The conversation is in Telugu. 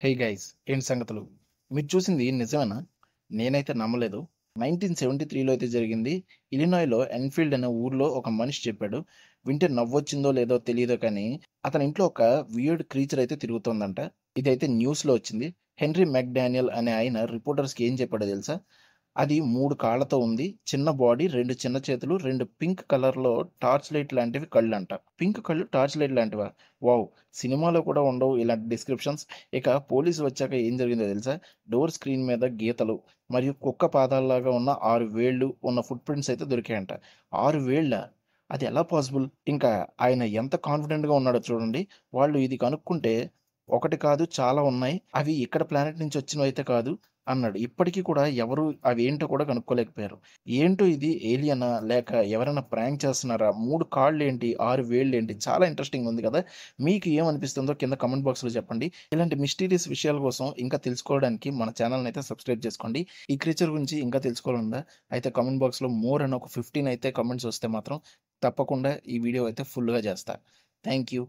హే గైస్ ఏంటి సంగతులు? మీరు చూసింది నిజమేనా? నేనైతే నమ్మలేదు. 1973లో అయితే జరిగింది. ఇలినాయ్‌లో ఎన్‌ఫీల్డ్ అనే ఊర్లో ఒక మనిషి చెప్పాడు. వింటే నవ్వొచ్చిందో లేదో తెలీదు కానీ, అతని ఇంట్లో ఒక వియర్డ్ క్రీచర్ అయితే తిరుగుతోందంట. ఇదైతే న్యూస్‌లో వచ్చింది. హెన్రీ మెక్‌డానియల్ అనే ఆయన రిపోర్టర్స్‌కి ఏం చెప్పాడో తెలుసా? అది 3 కాళ్ళతో ఉంది. చిన్న బాడీ, 2 చిన్న చేతులు, 2 పింక్ కలర్‌లో టార్చ్ లైట్ లాంటివి కళ్ళంట. పింక్ కళ్ళు టార్చ్ లైట్ లాంటివా? వావ్! సినిమాలో కూడా ఉండవు ఇలాంటి డిస్క్రిప్షన్స్. ఇక పోలీసులు వచ్చాక ఏం జరిగిందో తెలుసా? డోర్ స్క్రీన్ మీద గీతలు మరియు కుక్క పాదాల్లాగా ఉన్న 6 వేళ్ళు ఉన్న ఫుట్ ప్రింట్స్ అయితే దొరికాయంట. 6 వేళ్ళా? అది ఎలా పాసిబుల్? ఇంకా ఆయన ఎంత కాన్ఫిడెంట్‌గా ఉన్నాడో చూడండి. వాళ్ళు ఇది కనుక్కుంటే, ఒకటి కాదు చాలా ఉన్నాయి. అవి ఇక్కడ ప్లానెట్ నుంచి వచ్చినవైతే కాదు అన్నాడు. ఇప్పటికి కూడా ఎవరు అవేంటో కూడా కనుక్కోలేకపోయారు. ఏంటో ఇది ఏలియనా? లేక ఎవరైనా ప్రాంక్ చేస్తున్నారా? 3 కాళ్ళేంటి? 6 వేళ్ళేంటి? చాలా ఇంట్రెస్టింగ్‌గా ఉంది కదా! మీకు ఏమనిపిస్తుందో కింద కామెంట్ బాక్స్‌లో చెప్పండి. ఇలాంటి మిస్టీరియస్ విషయాల కోసం ఇంకా తెలుసుకోవడానికి మన ఛానెల్‌ని అయితే సబ్స్క్రైబ్ చేసుకోండి. ఈ క్రీచర్ గురించి ఇంకా తెలుసుకోవాలనుందా? అయితే కామెంట్ బాక్స్‌లో మోర్ అని ఒక 15 అయితే కామెంట్స్ వస్తే మాత్రం తప్పకుండా ఈ వీడియో అయితే ఫుల్‌గా చేస్తా. Thank you.